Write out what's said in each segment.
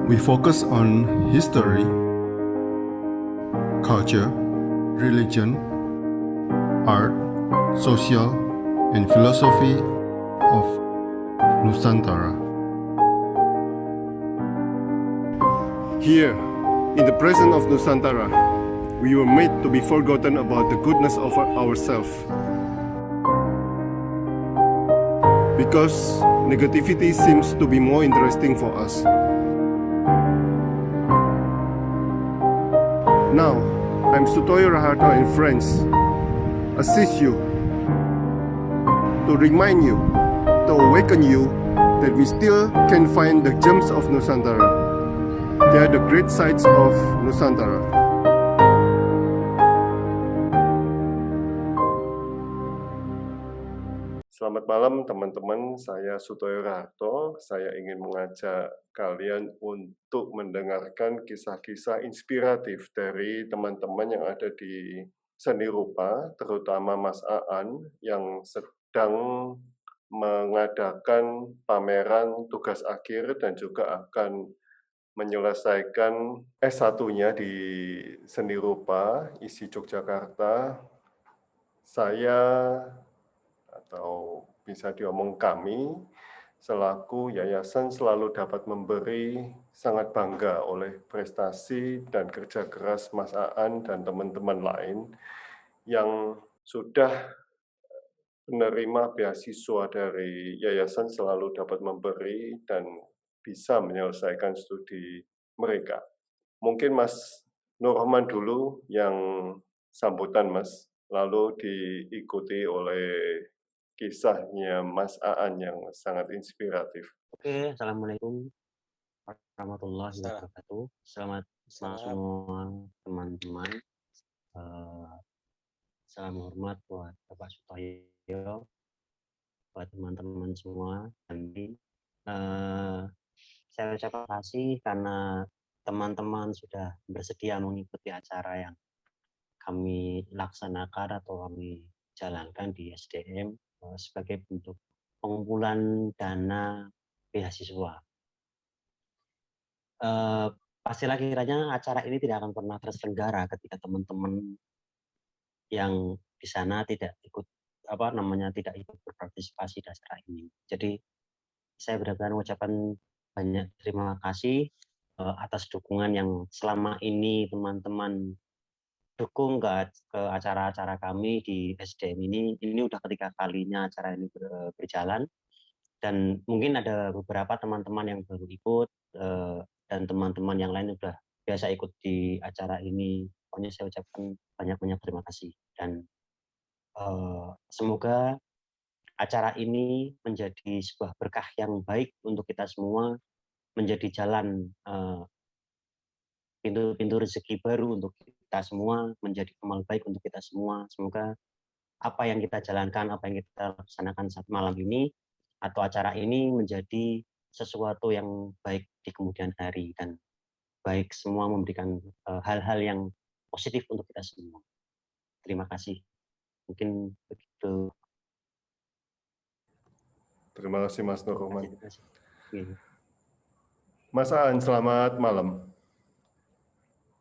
We focus on history, culture, religion, art, social, and philosophy of Nusantara. Here, in the presence of Nusantara, we were made to be forgotten about the goodness of ourselves. Because negativity seems to be more interesting for us. Now, I'm Sutoyo Raharto and friends assist you to remind you, to awaken you that we still can find the gems of Nusantara. They are the great sights of Nusantara. Selamat malam teman-teman, saya Sutoyo Raharto. Saya ingin mengajak kalian untuk mendengarkan kisah-kisah inspiratif dari teman-teman yang ada di seni rupa, terutama Mas Aan yang sedang mengadakan pameran tugas akhir dan juga akan menyelesaikan S1-nya di seni rupa ISI Yogyakarta. Saya atau bisa diomong kami selaku yayasan selalu dapat memberi sangat bangga oleh prestasi dan kerja keras Mas Aan dan teman-teman lain yang sudah menerima beasiswa dari yayasan selalu dapat memberi dan bisa menyelesaikan studi mereka. Mungkin Mas Nurrohman dulu yang sambutan Mas, lalu diikuti oleh kisahnya Mas Aan yang sangat inspiratif. Oke, Assalamualaikum warahmatullahi wabarakatuh. Selamat malam semua teman-teman. Salam hormat buat Bapak Sutoyo, buat teman-teman semua. Saya ucapkan terima kasih karena teman-teman sudah bersedia mengikuti acara yang kami laksanakan atau kami jalankan di SDM sebagai bentuk pengumpulan dana beasiswa. Pastilah kiranya acara ini tidak akan pernah terselenggara ketika teman-teman yang di sana tidak ikut tidak ikut berpartisipasi di acara ini. Jadi saya benar-benar mengucapkan banyak terima kasih atas dukungan yang selama ini teman-teman dukung ke acara-acara kami di SDM ini. Ini udah ketiga kalinya acara ini berjalan dan mungkin ada beberapa teman-teman yang baru ikut dan teman-teman yang lain sudah biasa ikut di acara ini. Pokoknya saya ucapkan banyak-banyak terima kasih dan semoga acara ini menjadi sebuah berkah yang baik untuk kita semua, menjadi jalan pintu-pintu rezeki baru untuk kita semua, menjadi amal baik untuk kita semua. Semoga apa yang kita jalankan, apa yang kita laksanakan saat malam ini atau acara ini menjadi sesuatu yang baik di kemudian hari dan baik semua memberikan hal-hal yang positif untuk kita semua. Terima kasih. Mungkin begitu. Terima kasih Mas Nurrohman. Terima kasih. Mas Aan, selamat malam.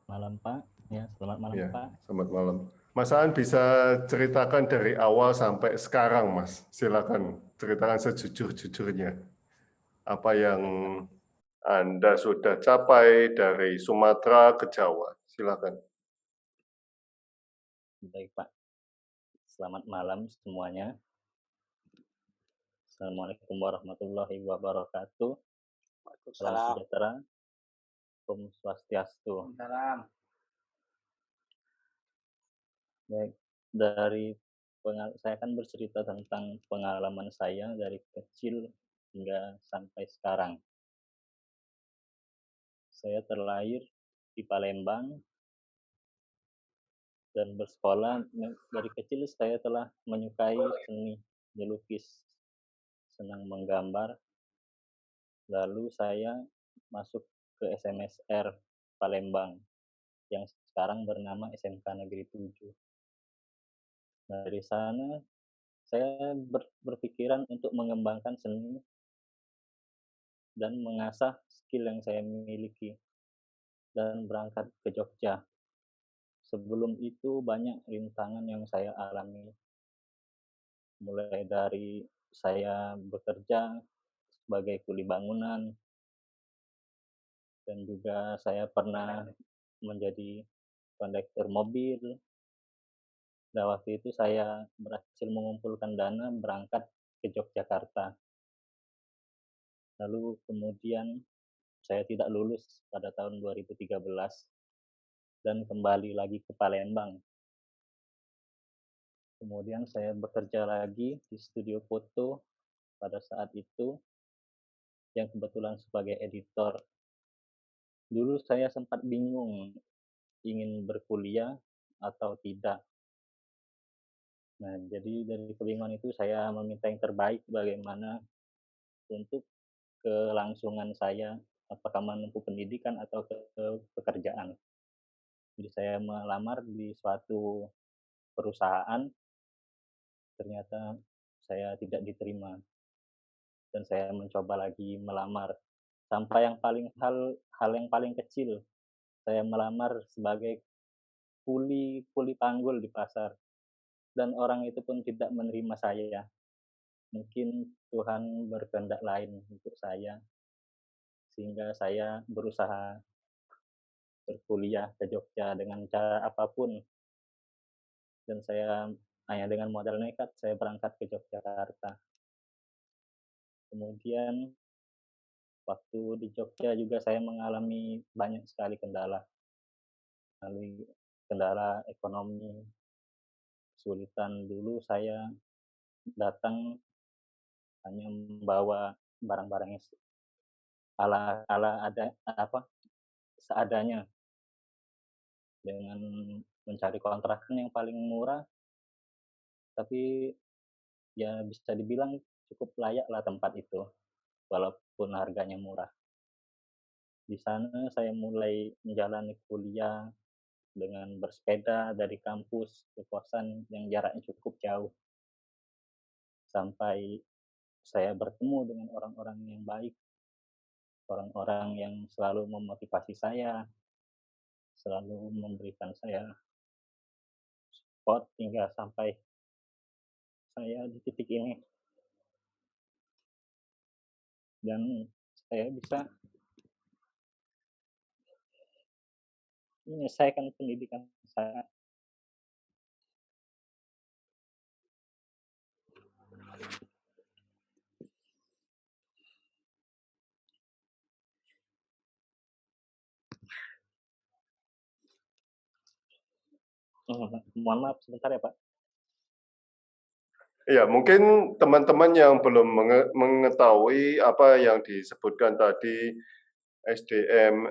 Malam Pak, ya selamat malam Ya, Pak. selamat malam. Mas Aan bisa ceritakan dari awal sampai sekarang, Mas. Silakan ceritakan sejujur-jujurnya. Apa yang Anda sudah capai dari Sumatera ke Jawa. Silakan. Baik Pak, selamat malam semuanya. Assalamualaikum warahmatullahi wabarakatuh. Salam sejahtera. Om Swastiastu. Baik, saya akan bercerita tentang pengalaman saya dari kecil hingga sampai sekarang. Saya terlahir di Palembang dan bersekolah. Dari kecil saya telah menyukai seni melukis, senang menggambar. Lalu saya masuk ke SMSR Palembang yang sekarang bernama SMK Negeri 7. Nah, dari sana saya berpikiran untuk mengembangkan seni dan mengasah skill yang saya miliki dan berangkat ke Jogja. Sebelum itu banyak rintangan yang saya alami, mulai dari saya bekerja sebagai kuli bangunan dan juga saya pernah menjadi kondektur mobil. Dan waktu itu saya berhasil mengumpulkan dana berangkat ke Yogyakarta. Lalu kemudian saya tidak lulus pada tahun 2013 dan kembali lagi ke Palembang. Kemudian saya bekerja lagi di studio foto pada saat itu yang kebetulan sebagai editor. Dulu saya sempat bingung ingin berkuliah atau tidak. Nah, jadi dari kebingungan itu saya meminta yang terbaik bagaimana untuk kelangsungan saya, apakah menempuh pendidikan atau ke pekerjaan. Jadi saya melamar di suatu perusahaan, ternyata saya tidak diterima dan saya mencoba lagi melamar. Sampai hal yang paling kecil, saya melamar sebagai kuli panggul di pasar dan orang itu pun tidak menerima saya. Mungkin Tuhan berkehendak lain untuk saya sehingga saya berusaha berkuliah ke Jogja dengan cara apapun dan saya hanya dengan modal nekat saya berangkat ke Yogyakarta. Kemudian waktu di Jogja juga saya mengalami banyak sekali kendala, lalu kendala ekonomi, kesulitan. Dulu saya datang hanya membawa barang-barang yang ala ala ada apa seadanya dengan mencari kontrakan yang paling murah, tapi ya bisa dibilang cukup layak lah tempat itu, walaupun harganya murah. Di sana saya mulai menjalani kuliah dengan bersepeda dari kampus ke kosan yang jaraknya cukup jauh. Sampai saya bertemu dengan orang-orang yang baik, orang-orang yang selalu memotivasi saya, selalu memberikan saya support hingga sampai saya di titik ini. Dan saya bisa menyelesaikan pendidikan saya. Mohon maaf sebentar ya Pak. Ya, mungkin teman-teman yang belum mengetahui apa yang disebutkan tadi, SDM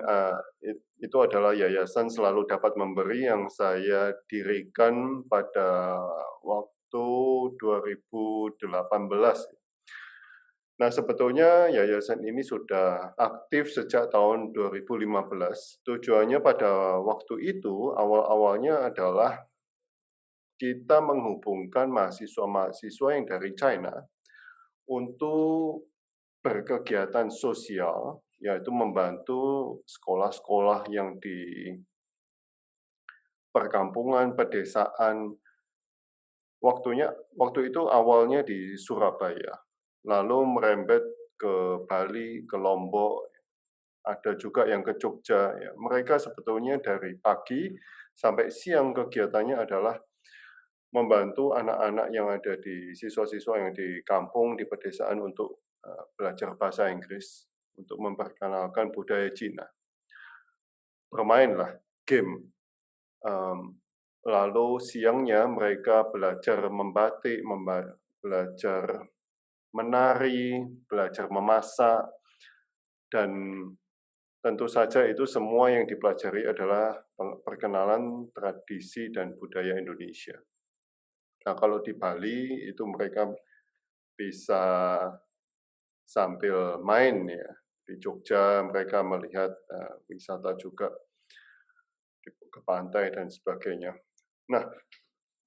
itu adalah yayasan selalu dapat memberi yang saya dirikan pada waktu 2018. Nah, sebetulnya yayasan ini sudah aktif sejak tahun 2015. Tujuannya pada waktu itu awal-awalnya adalah kita menghubungkan mahasiswa-mahasiswa yang dari China untuk berkegiatan sosial, yaitu membantu sekolah-sekolah yang di perkampungan, pedesaan. Waktu itu awalnya di Surabaya, lalu merembet ke Bali, ke Lombok, ada juga yang ke Jogja. Ya. Mereka sebetulnya dari pagi sampai siang kegiatannya adalah membantu anak-anak yang ada di siswa-siswa yang di kampung, di pedesaan untuk belajar bahasa Inggris, untuk memperkenalkan budaya Cina. Bermainlah game. Lalu siangnya mereka belajar membatik, belajar menari, belajar memasak, dan tentu saja itu semua yang dipelajari adalah perkenalan tradisi dan budaya Indonesia. Nah, kalau di Bali itu mereka bisa sambil main ya. Di Jogja mereka melihat wisata juga ke pantai dan sebagainya. Nah,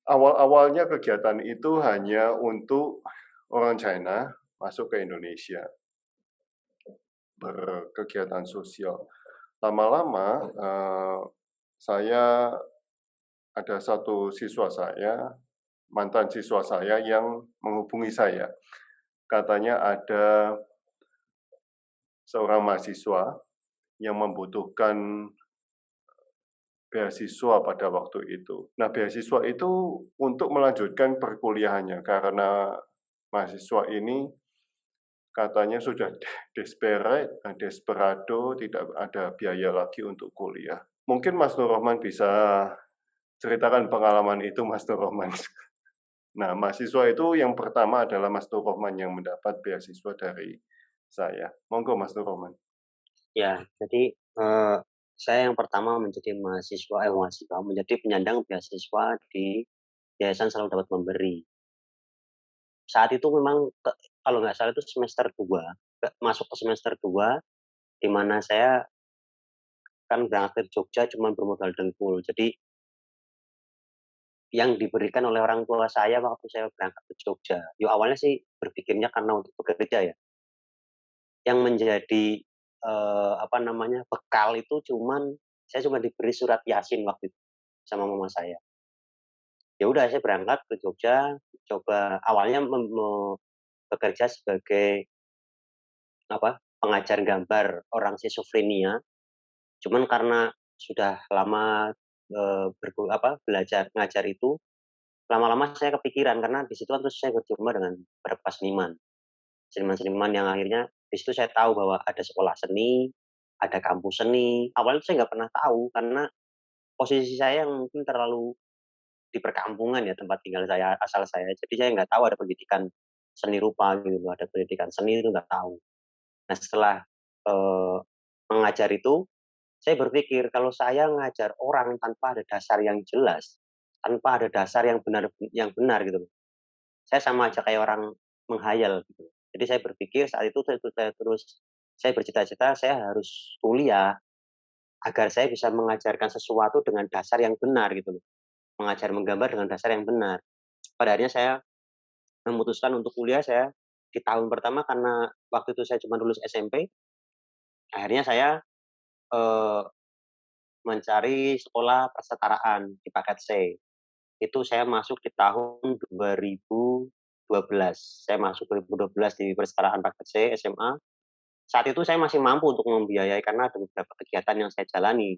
awal-awalnya kegiatan itu hanya untuk orang China masuk ke Indonesia. berkegiatan sosial. Lama-lama, saya ada satu siswa saya, mantan siswa saya yang menghubungi saya. Katanya ada seorang mahasiswa yang membutuhkan beasiswa pada waktu itu. Nah, beasiswa itu untuk melanjutkan perkuliahannya karena mahasiswa ini katanya sudah desperado, tidak ada biaya lagi untuk kuliah. Mungkin Mas Nur Rohman bisa ceritakan pengalaman itu, Mas Nur Rohman. Nah, mahasiswa itu yang pertama adalah Mas Nur Rohman yang mendapat beasiswa dari saya. Monggo Mas Nur Rohman. Ya, jadi saya yang pertama menjadi menjadi penyandang beasiswa di Yayasan Selalu Dapat Memberi. Saat itu memang kalau nggak salah itu semester 2, masuk ke semester 2, di mana saya kan berangkat ke Jogja cuma bermodal dengkul. Jadi yang diberikan oleh orang tua saya waktu saya berangkat ke Jogja, awalnya sih berpikirnya karena untuk bekerja ya. Yang menjadi bekal itu saya cuma diberi surat Yasin waktu itu sama mama saya. Ya udah saya berangkat ke Jogja, coba awalnya bekerja sebagai pengajar gambar orang schizophrenia. Cuman karena sudah lama belajar ngajar itu, lama-lama saya kepikiran karena di situ kan terus saya berjumpa dengan beberapa seniman-seniman yang akhirnya di situ saya tahu bahwa ada sekolah seni, ada kampus seni. Awalnya saya nggak pernah tahu karena posisi saya yang mungkin terlalu di perkampungan ya tempat tinggal saya, asal saya. Jadi saya nggak tahu ada pendidikan seni rupa gitu loh, ada pendidikan seni itu nggak tahu. Nah setelah mengajar itu, saya berpikir kalau saya ngajar orang tanpa ada dasar yang jelas, tanpa ada dasar yang benar gitu loh, saya sama aja kayak orang menghayal gitu. Jadi saya berpikir saat itu saya bercita-cita saya harus kuliah agar saya bisa mengajarkan sesuatu dengan dasar yang benar gitu loh. Mengajar menggambar dengan dasar yang benar. Pada akhirnya saya memutuskan untuk kuliah saya di tahun pertama karena waktu itu saya cuma lulus SMP, akhirnya saya eh, mencari sekolah persetaraan di paket C. Itu saya masuk di tahun 2012. Saya masuk 2012 di persetaraan paket C SMA. Saat itu saya masih mampu untuk membiayai karena ada beberapa kegiatan yang saya jalani.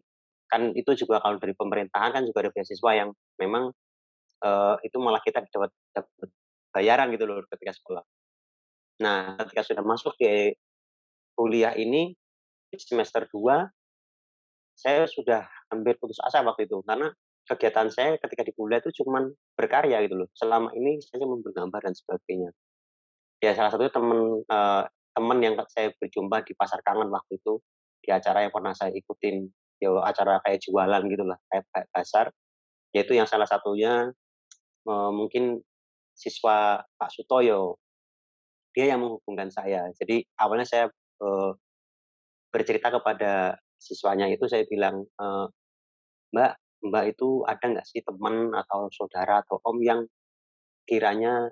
Kan itu juga kalau dari pemerintahan kan juga ada beasiswa yang memang itu malah kita dapat bayaran gitu loh ketika sekolah. Nah, ketika sudah masuk di kuliah ini di semester 2, saya sudah hampir putus asa waktu itu karena kegiatan saya ketika di kuliah itu cuman berkarya gitu loh. Selama ini saya cuma bergambar dan sebagainya. Ya salah satunya teman yang saya berjumpa di Pasar Kangen waktu itu, di acara yang pernah saya ikutin, ya acara kayak jualan gitulah, kayak pasar, yaitu yang salah satunya mungkin siswa Pak Sutoyo. Dia yang menghubungkan saya. Jadi awalnya saya bercerita kepada siswanya itu saya bilang, "Mbak, Mbak itu ada nggak sih teman atau saudara atau om yang kiranya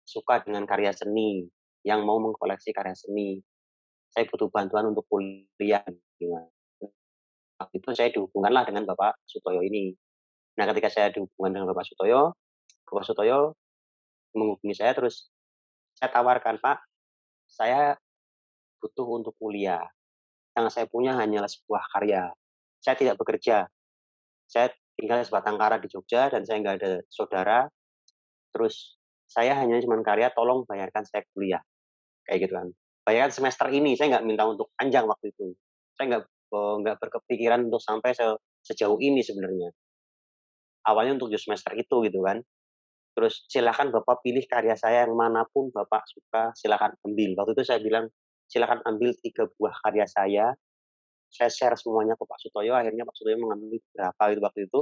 suka dengan karya seni, yang mau mengkoleksi karya seni? Saya butuh bantuan untuk kuliah." Gimana. Waktu itu saya dihubungkanlah dengan Bapak Sutoyo ini. Nah, ketika saya dihubungkan dengan Bapak Sutoyo menghubungi saya terus saya tawarkan, "Pak, saya butuh untuk kuliah. Yang saya punya hanyalah sebuah karya. Saya tidak bekerja. Saya tinggal sebatang kara di Jogja dan saya nggak ada saudara. Terus saya hanya cuman karya, tolong bayarkan saya kuliah." Kayak gitu kan. Bayarkan semester ini, saya nggak minta untuk panjang waktu itu. Saya nggak berkepikiran untuk sampai sejauh ini sebenarnya. Awalnya untuk di semester itu gitu kan. Terus silakan Bapak pilih karya saya yang manapun Bapak suka, silakan ambil. Waktu itu saya bilang, silakan ambil 3 buah karya saya share semuanya ke Pak Sutoyo, akhirnya Pak Sutoyo mengambil berapa gitu waktu itu,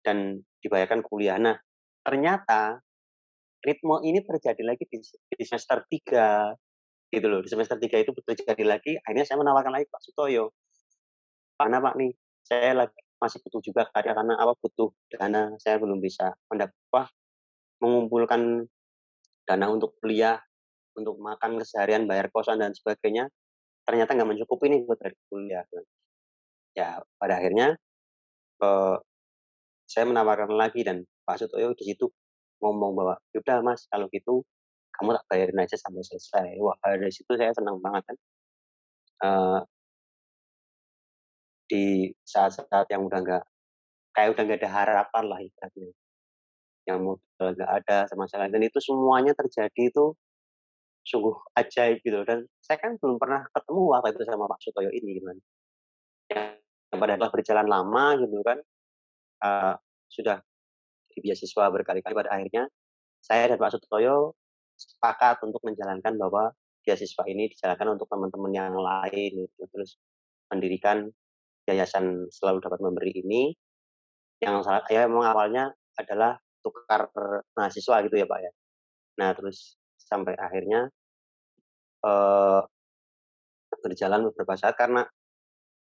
dan dibayarkan kuliah. Nah, ternyata ritme ini terjadi lagi di semester 3 gitu loh. Di semester 3 itu terjadi lagi, akhirnya saya menawarkan lagi ke Pak Sutoyo, "Pak, mana Pak nih, saya lagi masih butuh juga karya karena butuh dana, saya belum bisa mengumpulkan dana untuk kuliah, untuk makan keseharian, bayar kosan dan sebagainya. ternyata nggak mencukupi nih buat dari kuliah. Ya pada akhirnya saya menawarkan lagi dan Pak Sutoyo di situ ngomong bahwa udah Mas kalau gitu kamu tak bayarin aja sampai selesai. Wah dari situ saya senang banget kan. Eh, di saat-saat yang udah nggak ada harapan lah ibaratnya, yang modal nggak ada sama sekali, dan itu semuanya terjadi itu sungguh ajaib gitu. Dan saya kan belum pernah ketemu waktu itu sama Pak Sutoyo ini gitu kan, yang pada berjalan lama gitu kan. Eh, sudah di beasiswa berkali-kali, pada akhirnya saya dan Pak Sutoyo sepakat untuk menjalankan bahwa beasiswa ini dijalankan untuk teman-teman yang lain gitu. Terus mendirikan yayasan Selalu Dapat Memberi ini, yang saya memang awalnya adalah tukar mahasiswa gitu ya Pak ya. Nah terus sampai akhirnya eh, berjalan beberapa saat, karena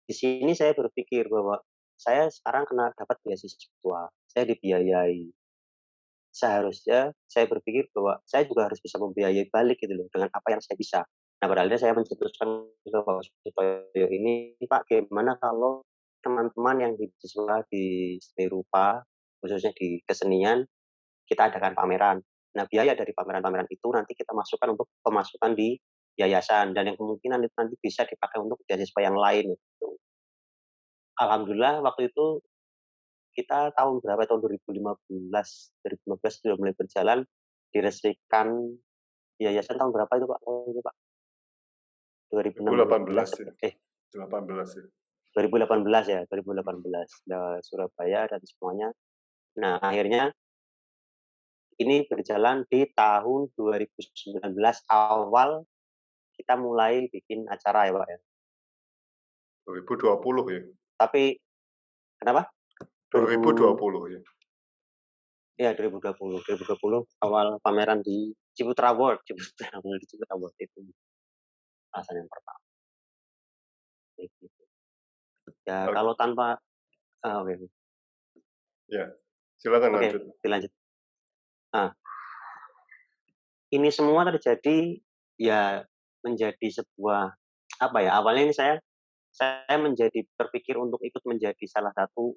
di sini saya berpikir bahwa saya sekarang kena dapat beasiswa, saya dibiayai. Seharusnya saya berpikir bahwa saya juga harus bisa membiayai balik gitu loh dengan apa yang saya bisa. Nah, padahal saya mencetuskan ke Pak Sutoyo ini, Pak, gimana kalau teman-teman yang beasiswa di seni rupa, khususnya di kesenian, kita adakan pameran. Nah, biaya dari pameran-pameran itu nanti kita masukkan untuk pemasukan di yayasan, dan yang kemungkinan itu nanti bisa dipakai untuk beasiswa yang lain. Gitu. Alhamdulillah waktu itu kita tahun berapa, tahun 2015 sudah mulai berjalan, diresmikan yayasan tahun berapa itu Pak? Oh, itu Pak 2018 2016 ya. eh 18 ya. 2018 ya, 2018 Surabaya dan semuanya. Nah akhirnya ini berjalan di tahun 2019 awal kita mulai bikin acara ya Pak ya. 2020 ya. Tapi kenapa? 2020 ya. Ya 2020 awal pameran di Ciputra World, di Ciputra World itu alasan yang pertama. Gitu. Ya Oke. kalau tanpa oke. Ya, silakan Oke, lanjut. dilanjut. Nah, ini semua terjadi ya menjadi sebuah apa ya? Awalnya ini saya menjadi berpikir untuk ikut menjadi salah satu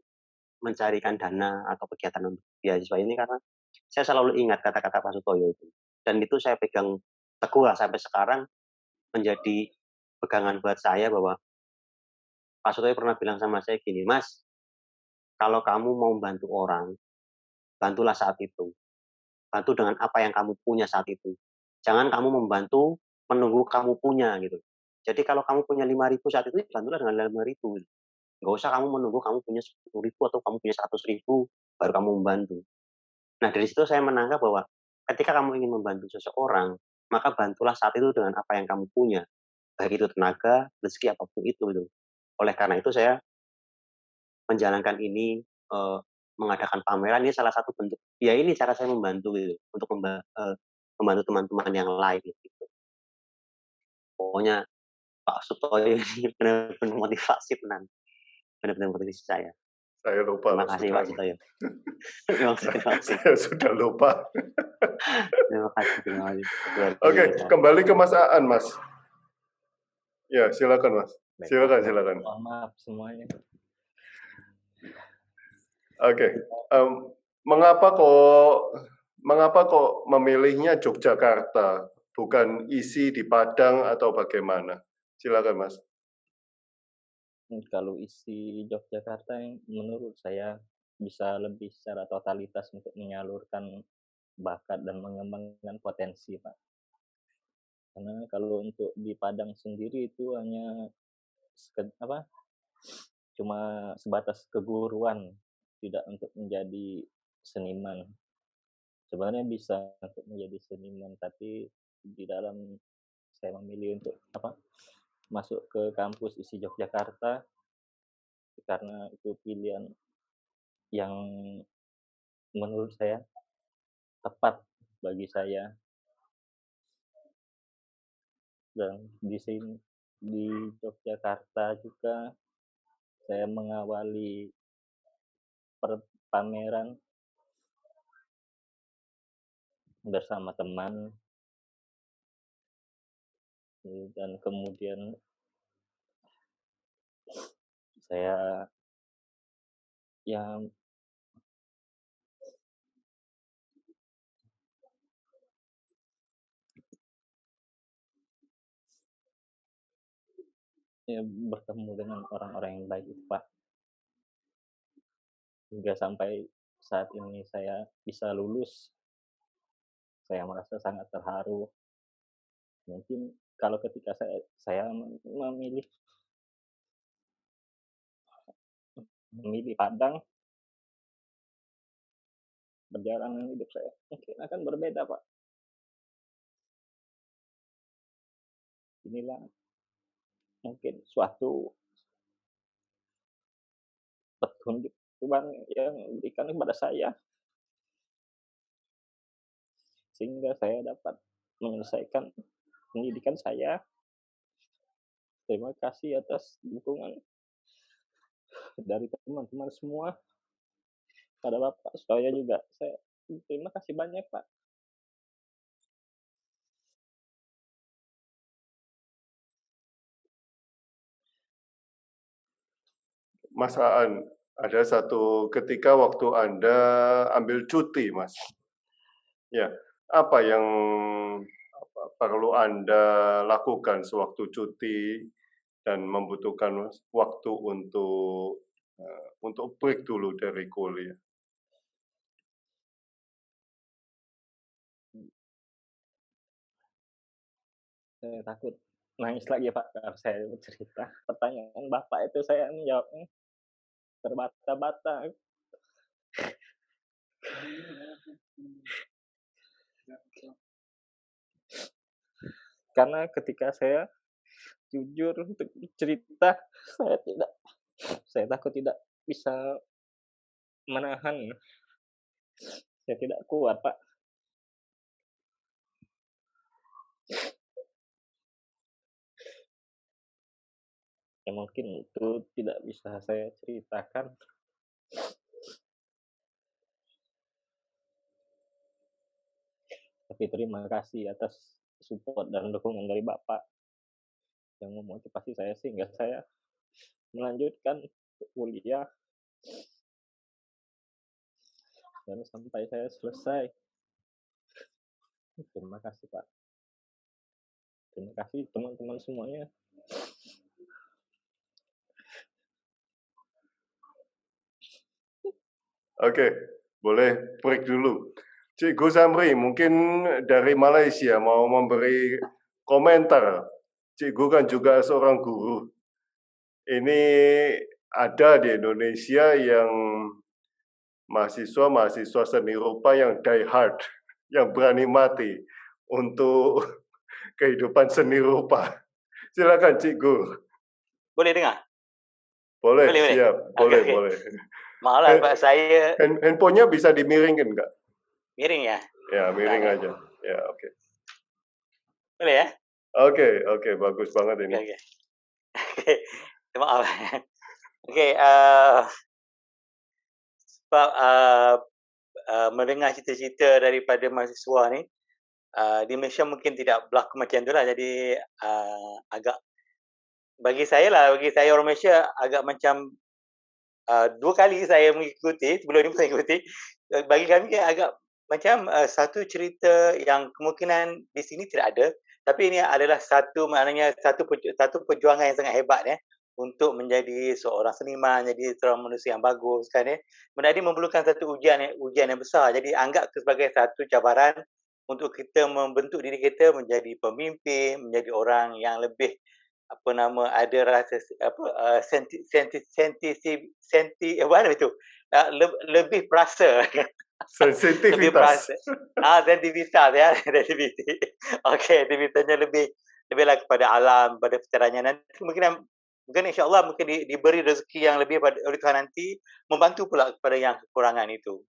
mencarikan dana atau kegiatan untuk beasiswa ini, karena saya selalu ingat kata-kata Pak Sutoyo itu. Dan itu saya pegang teguh lah sampai sekarang, menjadi pegangan buat saya bahwa Pak Sutoyo pernah bilang sama saya gini, Mas, kalau kamu mau membantu orang, bantulah saat itu. Bantu dengan apa yang kamu punya saat itu. Jangan kamu membantu menunggu kamu punya gitu. Jadi kalau kamu punya 5.000 saat itu, bantulah dengan 5.000. Nggak usah kamu menunggu kamu punya 10.000 atau kamu punya 100.000 baru kamu membantu. Nah dari situ saya menangkap bahwa ketika kamu ingin membantu seseorang, maka bantulah saat itu dengan apa yang kamu punya. Baik itu tenaga, rezeki, apapun itu gitu. Oleh karena itu saya menjalankan ini, mengadakan pameran ini salah satu bentuk, ya ini cara saya membantu gitu, untuk membantu teman-teman yang lain gitu. Pokoknya Pak Sutoyo ini benar-benar motivasi tenan, benar-benar motivasi saya. Saya lupa Terima loh kasih sudah. Pak Sutoyo. Terima kasih. Saya sudah lupa. Terima kasih. Luar Oke, biasa. kembali ke Mas Aan, Mas. Ya, silakan Mas. Baik, Silakan, Pak. silakan. Mohon maaf semuanya. Oke, mengapa kok memilihnya Yogyakarta, bukan isi di Padang atau bagaimana? Silakan Mas. Kalau isi Yogyakarta yang menurut saya bisa lebih secara totalitas untuk menyalurkan bakat dan mengembangkan potensi, Pak. Karena kalau untuk di Padang sendiri itu hanya cuma sebatas keguruan, tidak untuk menjadi seniman. Sebenarnya bisa untuk menjadi seniman, tapi di dalam saya memilih untuk masuk ke kampus isi Yogyakarta karena itu pilihan yang menurut saya tepat bagi saya. Dan di sini di Yogyakarta juga saya mengawali pameran bersama teman, dan kemudian Saya yang bertemu dengan orang-orang yang baik itu, Pak. Hingga sampai saat ini saya bisa lulus, saya merasa sangat terharu. Mungkin kalau ketika saya memilih memilih Padang, perjalanan hidup saya mungkin akan berbeda, Pak. Inilah mungkin suatu petunjuk Tuhan yang diberikan kepada saya, sehingga saya dapat menyelesaikan pendidikan saya. Terima kasih atas dukungan dari teman-teman semua pada Bapak. Saya juga terima kasih banyak, Pak. Mas Aan, ada satu ketika waktu Anda ambil cuti, Mas. Ya, apa yang perlu Anda lakukan sewaktu cuti dan membutuhkan waktu untuk break dulu dari kuliah? Saya takut nangis lagi, Pak, kalau saya bercerita. Pertanyaan Bapak itu saya menjawabnya terbata-bata. Karena ketika saya jujur untuk cerita, saya takut tidak bisa menahan. Saya tidak kuat, Pak. Ya mungkin itu tidak bisa saya ceritakan. Tapi terima kasih atas support dan dukungan dari Bapak yang memotivasi saya sehingga saya melanjutkan kuliah dan sampai saya selesai. Terima kasih, Pak. Terima kasih teman-teman semuanya. Oke, boleh break dulu. Cikgu Samri, mungkin dari Malaysia mau memberi komentar. Cikgu kan juga seorang guru. Ini ada di Indonesia yang mahasiswa seni rupa yang die hard, yang berani mati untuk kehidupan seni rupa. Silakan Cikgu. Boleh dengar? Boleh, Boleh. siap. Boleh, Okey. boleh. Maaf lah Pak, saya Handphonenya bisa dimiringkan nggak? miring ya? Ya, miring Bentar, aja. Ya, oke. Boleh ya? Oke, bagus banget ini. Okey. Maaf. Okey, sebab mendengar cerita-cerita daripada mahasiswa ni, di Malaysia mungkin tidak berlaku macam tu lah. Jadi agak bagi saya orang Malaysia agak macam 2 kali saya mengikuti, sebelum ni pun saya ikuti. Bagi kami agak macam satu cerita yang kemungkinan di sini tidak ada, tapi ini adalah maknanya satu perjuangan yang sangat hebat untuk menjadi seorang seniman, jadi seorang manusia yang bagus kan Benda ini memerlukan satu ujian yang besar. Jadi anggap itu sebagai satu cabaran untuk kita membentuk diri kita menjadi pemimpin, menjadi orang yang lebih ada rasa mana itu? Lebih perasa. Lebih Sensitivitas. perasa. Sensitivitas ya, sensitiviti. Okey, aktivitasnya lebihlah kepada alam, pada pencerahannya. Nanti mungkin insya-Allah mungkin diberi rezeki yang lebih oleh Tuhan nanti, membantu pula kepada yang kekurangan itu,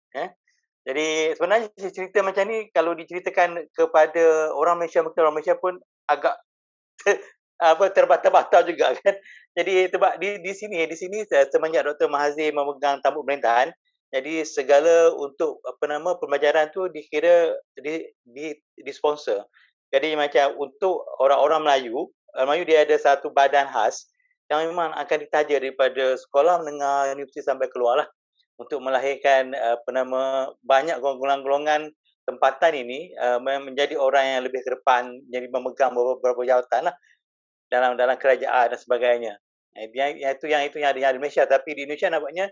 Jadi sebenarnya cerita macam ni kalau diceritakan kepada orang Malaysia, mungkin orang Malaysia pun agak terbata-bata juga kan. Jadi sebab di sini semenjak Dr. Mahathir memegang tampuk pemerintahan, jadi segala untuk pembelajaran tu dikira disponsor. Jadi macam untuk orang-orang Melayu dia ada satu badan khas yang memang akan ditaja daripada sekolah menengah universiti sampai keluar lah, untuk melahirkan banyak golongan-golongan tempatan ini menjadi orang yang lebih ke depan, jadi memegang beberapa jawatan lah dalam dalam kerajaan dan sebagainya. Yang itu yang ada di Malaysia, tapi di Indonesia nampaknya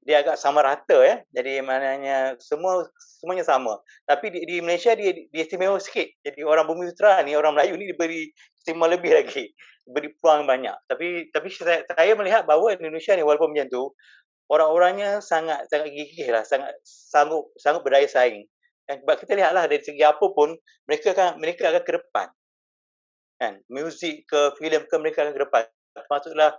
dia agak sama rata ya. Jadi maknanya semuanya sama. Tapi di Malaysia dia istimewa sikit. Jadi orang Bumi Putra ni, orang Melayu ni diberi istimewa lebih lagi. Diberi peluang banyak. Tapi saya melihat bahawa Indonesia ni walaupun macam tu, orang-orangnya sangat sangat gigih lah, sangat sanggup berdaya saing. Dan sebab kita lihatlah dari segi apa pun mereka akan ke depan. Kan, muzik ke filem ke, mereka akan ke depan. Termasuklah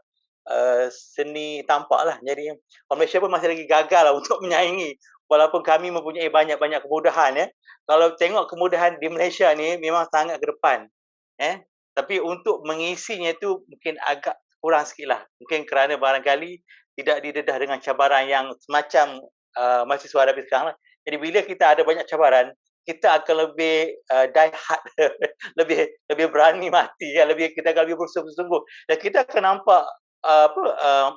seni tampak lah. Jadi orang Malaysia pun masih lagi gagal lah untuk menyaingi, walaupun kami mempunyai banyak-banyak kemudahan ya. Kalau tengok kemudahan di Malaysia ni memang sangat ke depan. Tapi untuk mengisinya tu mungkin agak kurang sikit lah. Mungkin kerana barangkali tidak didedah dengan cabaran yang semacam mahasiswa hadapi sekarang lah. Jadi bila kita ada banyak cabaran, kita akan lebih die hard, lebih berani mati, ya, kita akan lebih bersungguh-sungguh, dan kita akan nampak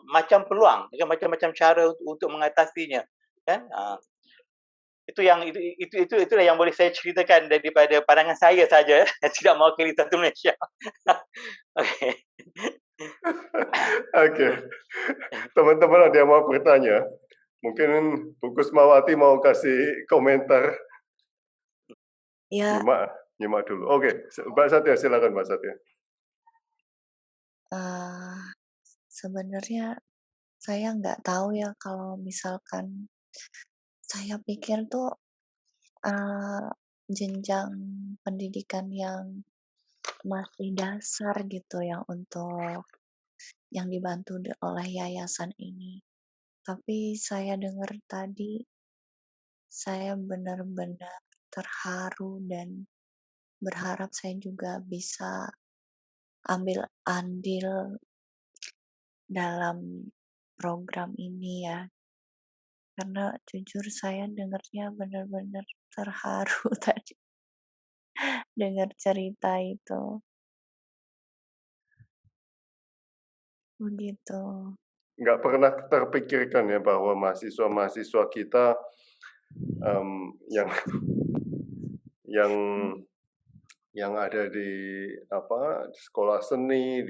macam peluang, macam-macam cara untuk mengatasinya, kan? Itulah yang boleh saya ceritakan daripada pandangan saya saja. Tidak mewakili satu Malaysia. Okey. Okey. Teman-teman ada yang mau bertanya? Mungkin Bu Kusmawati mau kasih komentar. Ya, Nyimak dulu. Oke, Mbak Satya, silakan Mbak Satya. sebenarnya saya nggak tahu ya, kalau misalkan saya pikir tuh jenjang pendidikan yang masih dasar gitu yang untuk yang dibantu oleh yayasan ini. Tapi saya dengar tadi, saya benar-benar terharu dan berharap saya juga bisa ambil andil dalam program ini ya. Karena jujur saya dengarnya benar-benar terharu tadi dengar cerita itu. Begitu. Nggak pernah terpikirkan ya bahwa mahasiswa-mahasiswa kita yang yang ada di sekolah seni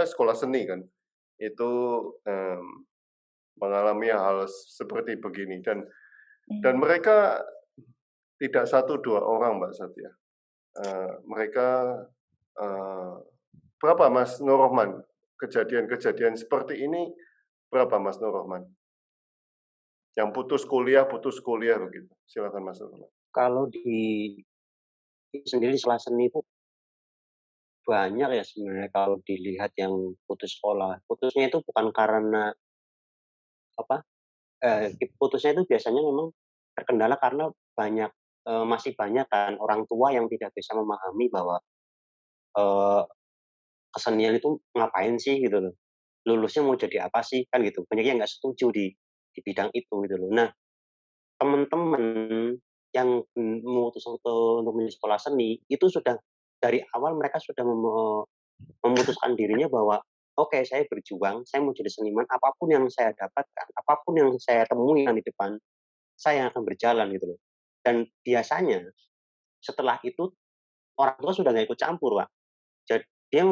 sekolah seni kan itu mengalami hal seperti begini, dan mereka tidak satu dua orang, Mbak Satya. Mereka berapa, Mas Nur Rohman, kejadian-kejadian seperti ini berapa, Mas Nur Rohman? Yang putus kuliah begitu. Silakan Mas Nur Rohman. Kalau di sendiri sekolah seni itu banyak ya sebenarnya kalau dilihat yang putus sekolah. Putusnya itu bukan karena putusnya itu biasanya memang terkendala karena masih banyak kan orang tua yang tidak bisa memahami bahwa kesenian itu ngapain sih gitu loh. Lulusnya mau jadi apa sih kan gitu. Banyak yang nggak setuju di bidang itu gitu loh. Nah, teman-teman yang memutuskan untuk menjadi sekolah seni itu sudah dari awal mereka sudah memutuskan dirinya bahwa oke, saya berjuang, saya mau jadi seniman, apapun yang saya dapatkan, apapun yang saya temui di depan, saya akan berjalan gitu loh. Dan biasanya setelah itu orang tua sudah nggak ikut campur, Pak. Jadi dia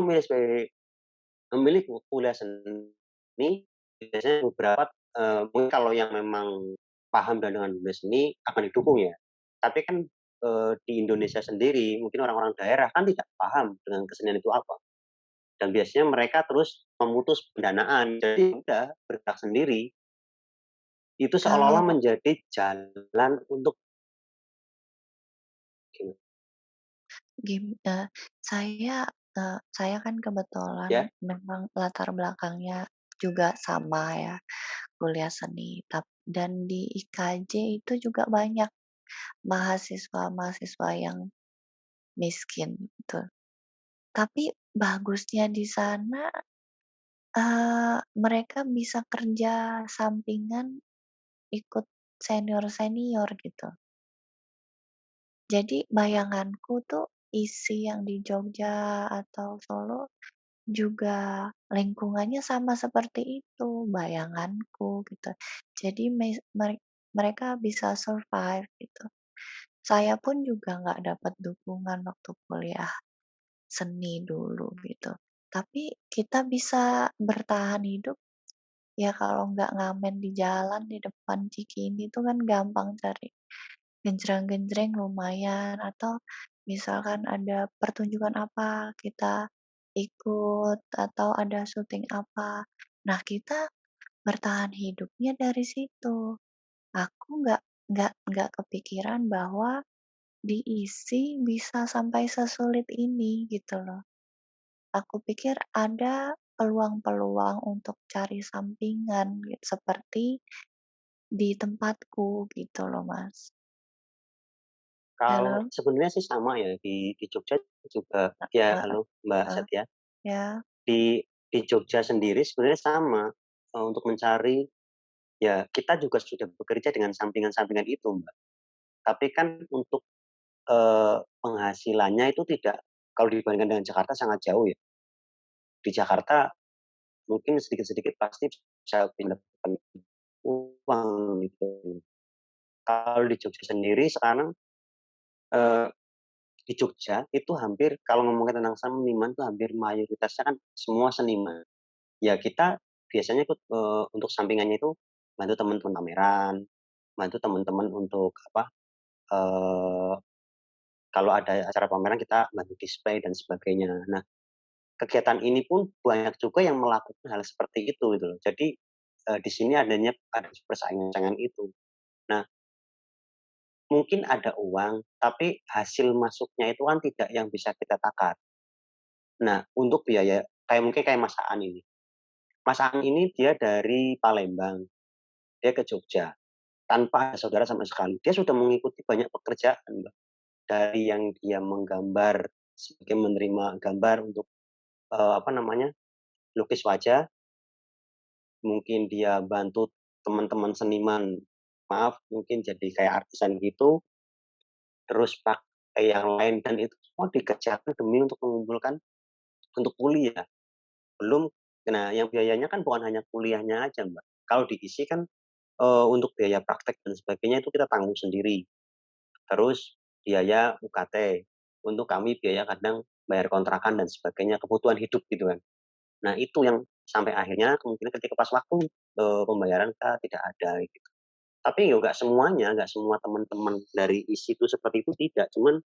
memilih kuliah seni, biasanya beberapa mungkin kalau yang memang paham dengan dunia seni akan didukung ya. Tapi kan di Indonesia sendiri mungkin orang-orang daerah kan tidak paham dengan kesenian itu apa. Dan biasanya mereka terus memutus pendanaan. Jadi udah bergerak sendiri. Itu seolah-olah Kalau menjadi jalan untuk saya kan kebetulan ya memang latar belakangnya juga sama ya, kuliah seni. Dan di IKJ itu juga banyak mahasiswa-mahasiswa yang miskin gitu. Tapi bagusnya di sana mereka bisa kerja sampingan ikut senior-senior gitu. Jadi bayanganku tuh isi yang di Jogja atau Solo juga lingkungannya sama seperti itu, bayanganku gitu. Jadi mereka bisa survive gitu. Saya pun juga nggak dapat dukungan waktu kuliah seni dulu gitu. Tapi kita bisa bertahan hidup ya kalau nggak ngamen di jalan di depan Cikini itu kan gampang cari genjreng-genjreng lumayan, atau misalkan ada pertunjukan apa kita ikut atau ada syuting apa. Nah, kita bertahan hidupnya dari situ. Aku nggak kepikiran bahwa diisi bisa sampai sesulit ini gitu loh. Aku pikir ada peluang-peluang untuk cari sampingan seperti di tempatku gitu loh, Mas. Kalau Halo? sebenarnya sih sama ya di Jogja juga ya, Heeh, halo Mbak heeh, Setia. ya, Di Jogja sendiri sebenarnya sama, untuk mencari ya kita juga sudah bekerja dengan sampingan-sampingan itu, Mbak. Tapi kan untuk, penghasilannya itu tidak kalau dibandingkan dengan Jakarta sangat jauh ya. Di Jakarta mungkin sedikit-sedikit pasti bisa mendapatkan uang gitu. Kalau di Jogja sendiri sekarang, eee, di Jogja itu hampir kalau ngomongin tentang seniman itu hampir mayoritasnya kan semua seniman. Ya kita biasanya ikut, untuk sampingannya itu bantu teman-teman pameran, bantu teman-teman untuk apa, eee, kalau ada acara pameran kita bantu display dan sebagainya. Nah, kegiatan ini pun banyak juga yang melakukan hal seperti itu gitu loh. Jadi, di sini ada persaingan itu. Nah, mungkin ada uang, tapi hasil masuknya itu kan tidak yang bisa kita takar. Nah, untuk biaya kayak Mas Aan ini. Mas Aan ini dia dari Palembang, dia ke Jogja. Tanpa ada saudara sama sekali. Dia sudah mengikuti banyak pekerjaan, Mbak. Dari yang dia menggambar sebagai menerima gambar untuk, apa namanya, lukis wajah, mungkin dia bantu teman-teman seniman, maaf, mungkin jadi kayak artisan gitu, terus pakai yang lain dan itu semua dikerjakan demi untuk mengumpulkan untuk kuliah. Belum nah yang biayanya kan bukan hanya kuliahnya aja, Mbak. Kalau diisi kan, untuk biaya praktek dan sebagainya itu kita tanggung sendiri. Terus biaya UKT, untuk kami biaya kadang bayar kontrakan dan sebagainya, kebutuhan hidup gitu kan. Nah itu yang sampai akhirnya kemungkinan ketika pas waktu, pembayaran kita tidak ada gitu. Tapi ya nggak semuanya, nggak semua teman-teman dari ISI itu seperti itu tidak, cuman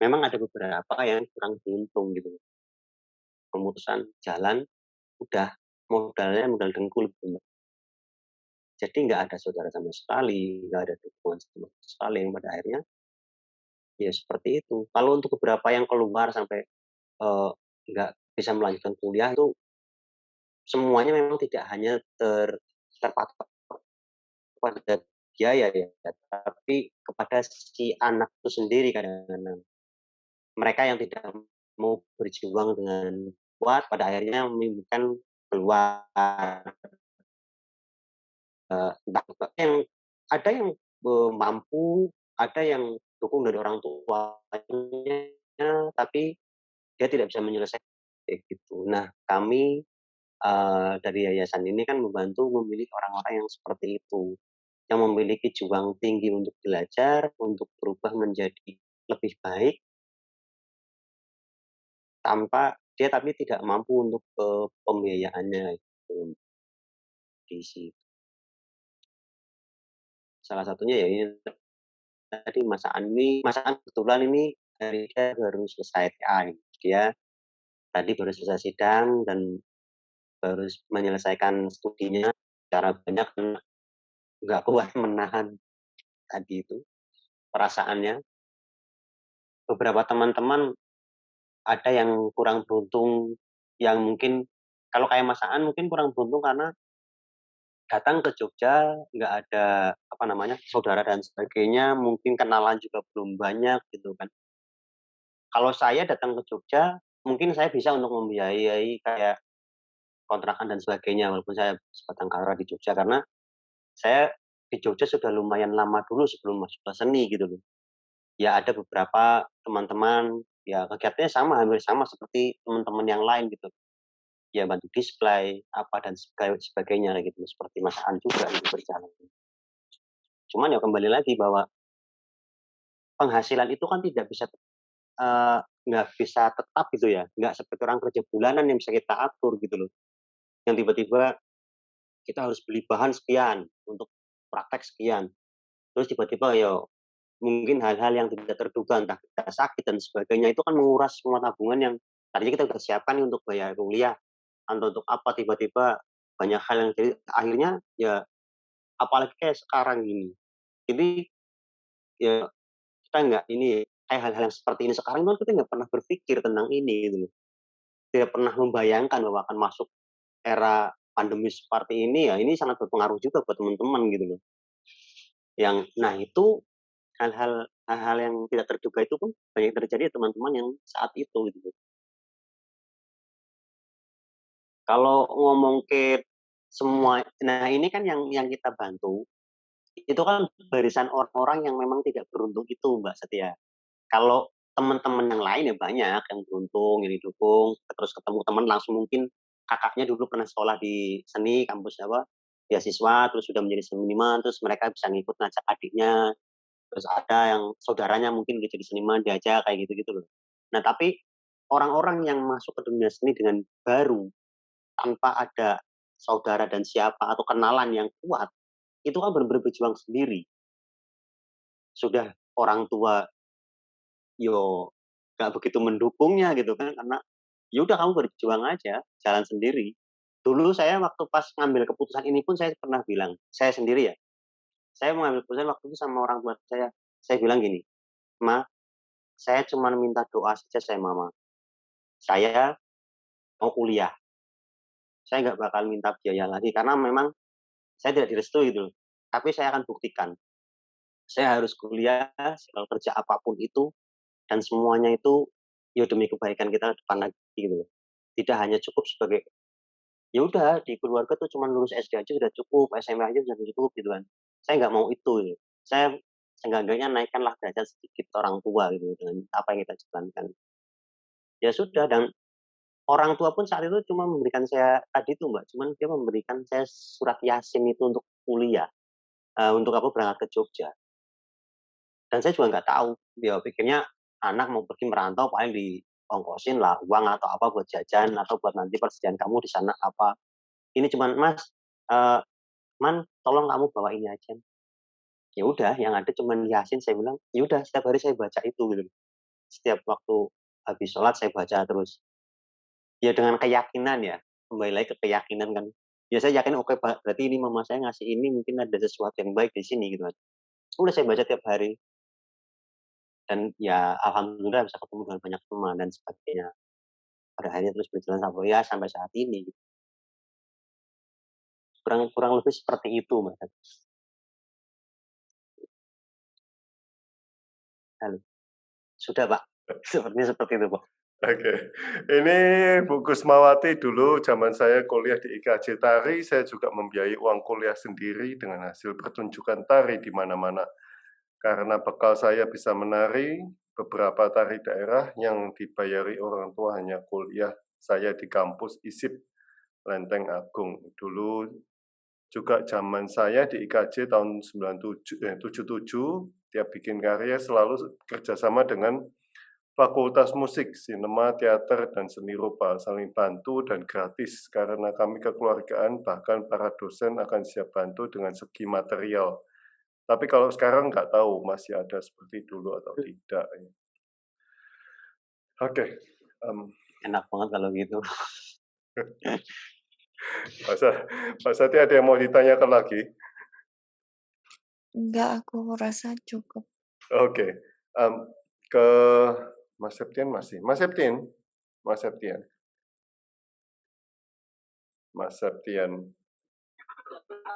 memang ada beberapa yang kurang beruntung gitu. Pemutusan jalan, udah modalnya modal dengkul gitu. Jadi nggak ada saudara sama sekali, nggak ada dukungan sama sekali yang pada akhirnya ya seperti itu. Kalau untuk beberapa yang keluar sampai, nggak bisa melanjutkan kuliah itu semuanya memang tidak hanya terpatok pada biaya ya, tapi kepada si anak itu sendiri kadang-kadang. Mereka yang tidak mau berjuang dengan kuat pada akhirnya menimbulkan keluar, entah yang ada yang, mampu, ada yang dukung dari orang tuanya, tapi dia tidak bisa menyelesaikan kayak gitu. Nah, kami, dari yayasan ini kan membantu memilih orang-orang yang seperti itu, yang memiliki juang tinggi untuk belajar, untuk berubah menjadi lebih baik, tanpa dia tapi tidak mampu untuk, pembiayaannya gitu, di situ. Salah satunya ya ini tadi Mas Aan kebetulan ini hari dia baru selesai TA nih. Dia tadi baru selesai sidang dan baru menyelesaikan studinya secara banyak karena nggak kuat menahan tadi itu perasaannya. Beberapa teman-teman ada yang kurang beruntung, yang mungkin kalau kayak Mas Aan mungkin kurang beruntung karena datang ke Jogja nggak ada, apa namanya, saudara dan sebagainya, mungkin kenalan juga belum banyak gitu kan. Kalau saya datang ke Jogja, mungkin saya bisa untuk membiayai kayak kontrakan dan sebagainya, walaupun saya sebatang kara di Jogja, karena saya di Jogja sudah lumayan lama dulu sebelum masuk ke seni gitu loh. Ya ada beberapa teman-teman, ya kegiatannya sama, hampir sama seperti teman-teman yang lain gitu. ya bantu display apa dan sebagainya gitu, seperti Mas An juga itu berjalan. Cuman ya kembali lagi bahwa penghasilan itu kan tidak bisa nggak bisa tetap gitu ya, nggak seperti orang kerja bulanan yang bisa kita atur gitu loh. Yang tiba-tiba kita harus beli bahan sekian untuk praktek sekian, terus tiba-tiba ya mungkin hal-hal yang tidak terduga, entah kita sakit dan sebagainya, itu kan menguras semua tabungan yang tadinya kita udah siapkan nih untuk bayar kuliah, atau untuk apa, tiba-tiba banyak hal yang jadi akhirnya ya apalagi kayak sekarang gini. Jadi ya kita nggak ini, kayak hal-hal yang seperti ini sekarang kan kita nggak pernah berpikir tentang ini gitu loh. Tidak pernah membayangkan bahwa akan masuk era pandemi seperti ini, ya ini sangat berpengaruh juga buat teman-teman gitu loh. Nah itu hal-hal yang tidak terduga itu pun banyak terjadi ya teman-teman yang saat itu gitu loh. Kalau ngomong ke semua, nah ini kan yang kita bantu, itu kan barisan orang-orang yang memang tidak beruntung itu Mbak Setia. Kalau teman-teman yang lain ya banyak yang beruntung, yang didukung, terus ketemu teman langsung mungkin kakaknya dulu pernah sekolah di seni, kampus apa, beasiswa, terus sudah menjadi seniman, terus mereka bisa ngikut ngajak adiknya, terus ada yang saudaranya mungkin udah jadi seniman, diajak kayak gitu-gitu loh. Nah tapi orang-orang yang masuk ke dunia seni dengan baru, tanpa ada saudara dan siapa atau kenalan yang kuat, itu kan benar-benar berjuang sendiri. Sudah orang tua yo nggak begitu mendukungnya gitu kan, karena ya udah kamu berjuang aja, jalan sendiri. Dulu saya waktu pas ngambil keputusan ini pun saya pernah bilang, saya sendiri ya, saya mengambil keputusan waktu itu sama orang tua saya bilang gini, "Ma, saya cuma minta doa saja saya Mama. Saya mau kuliah. Saya nggak bakal minta biaya lagi karena memang saya tidak direstui gitu loh. Tapi saya akan buktikan. Saya harus kuliah, saya kerja apapun itu, dan semuanya itu ya demi kebaikan kita ke depan lagi gitu loh. Tidak hanya cukup sebagai ya udah di keluarga tuh cuma lulus SD aja sudah cukup, SMA aja sudah cukup gitu kan. Saya nggak mau itu gitu. Saya seenggak-enggaknya naikkanlah derajat sedikit orang tua gitu dengan apa yang kita jalankan. Ya sudah, dan orang tua pun saat itu cuma memberikan saya tadi tuh Mbak, cuman dia memberikan saya surat Yasin itu untuk kuliah, untuk aku berangkat ke Jogja. Dan saya juga nggak tahu, dia pikirnya anak mau pergi merantau paling diongkosin lah uang atau apa buat jajan atau buat nanti persediaan kamu di sana apa. Ini cuman, "Mas, eee, Man, tolong kamu bawa ini aja." Ya udah, yang ada cuman Yasin, saya bilang, ya udah setiap hari saya baca itu gitu. Setiap waktu habis sholat saya baca terus. Ya dengan keyakinan ya, kembali lagi ke keyakinan kan. Ya saya yakin, oke Pak, berarti ini mama saya ngasih ini mungkin ada sesuatu yang baik di sini gitu kan. Udah saya baca tiap hari dan ya alhamdulillah bisa ketemu dengan banyak teman dan sebagainya. Pada akhirnya terus berjalan sampai ya sampai saat ini. Kurang kurang lebih seperti itu Mas. Halo. Sudah Pak, sepertinya seperti itu Pak. Oke. Ini Bu Kusmawati dulu zaman saya kuliah di IKJ Tari, saya juga membiayai uang kuliah sendiri dengan hasil pertunjukan tari di mana-mana. Karena bekal saya bisa menari, beberapa tari daerah yang dibayari orang tua hanya kuliah saya di kampus ISIP Lenteng Agung. Dulu juga zaman saya di IKJ tahun 77, tiap bikin karya selalu kerjasama dengan Fakultas Musik, Sinema, Teater, dan Seni Rupa, saling bantu dan gratis karena kami kekeluargaan, bahkan para dosen akan siap bantu dengan segi material. Tapi kalau sekarang nggak tahu masih ada seperti dulu atau tidak. Oke. Enak banget kalau gitu. Pak Sati ada yang mau ditanyakan lagi? Enggak, aku rasa cukup. Oke. Ke Mas Septian masih. Mas Septian.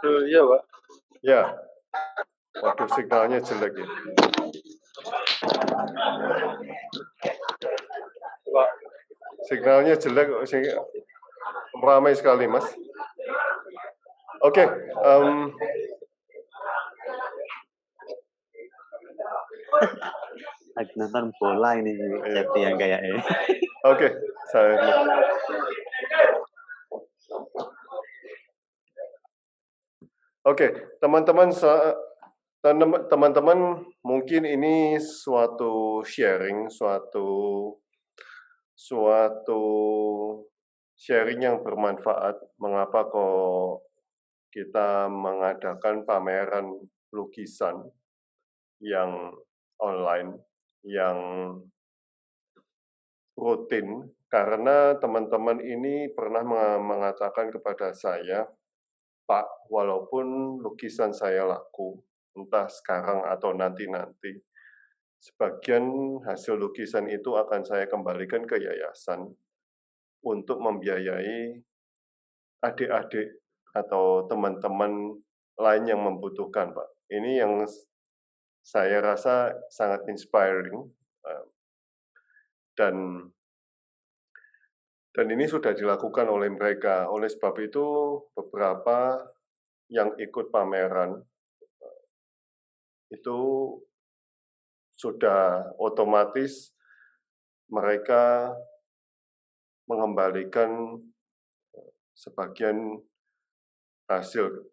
Iya, Pak. Ya. Waduh, signalnya jelek ya. Pak. Signalnya jelek, ramai sekali, Mas. Oke. Lagi nonton bola ini Septi yang kayaknya. Oke, saya Oke, teman-teman mungkin ini suatu sharing, suatu sharing yang bermanfaat. Mengapa kok kita mengadakan pameran lukisan yang online, yang rutin, karena teman-teman ini pernah mengatakan kepada saya, Pak, walaupun lukisan saya laku, entah sekarang atau nanti-nanti, sebagian hasil lukisan itu akan saya kembalikan ke yayasan untuk membiayai adik-adik atau teman-teman lain yang membutuhkan, Pak. Ini yang saya rasa sangat inspiring, dan ini sudah dilakukan oleh mereka. Oleh sebab itu, beberapa yang ikut pameran itu sudah otomatis mereka mengembalikan sebagian hasil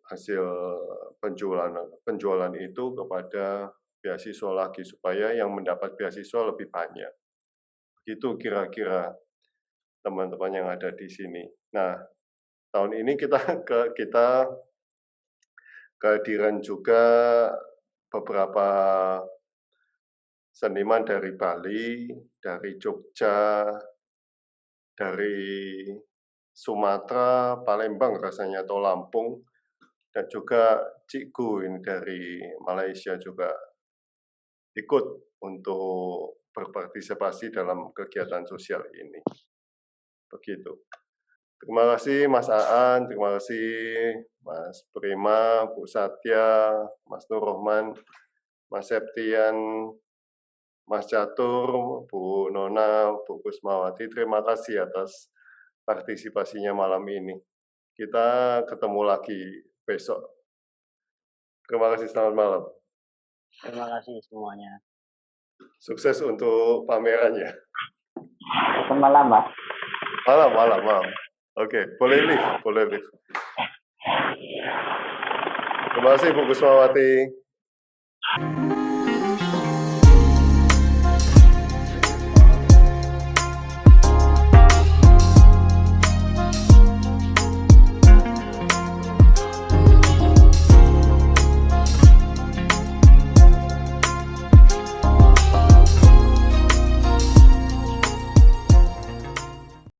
penjualan itu kepada beasiswa lagi, supaya yang mendapat beasiswa lebih banyak. Itu kira-kira teman-teman yang ada di sini. Nah, tahun ini kita kehadiran juga beberapa seniman dari Bali, dari Jogja, dari Sumatera, Palembang rasanya, atau Lampung, dan juga Cikgu ini dari Malaysia juga ikut untuk berpartisipasi dalam kegiatan sosial ini. Begitu. Terima kasih Mas Aan, terima kasih Mas Prima, Bu Satya, Mas Nur Rohman, Mas Septian, Mas Catur, Bu Nona, Bu Kusmawati. Terima kasih atas partisipasinya malam ini. Kita ketemu lagi besok. Terima kasih, selamat malam. Terima kasih semuanya. Sukses untuk pamerannya. Selamat malam, Pak. Malam. Oke, boleh live. Terima kasih Bu Kusmawati.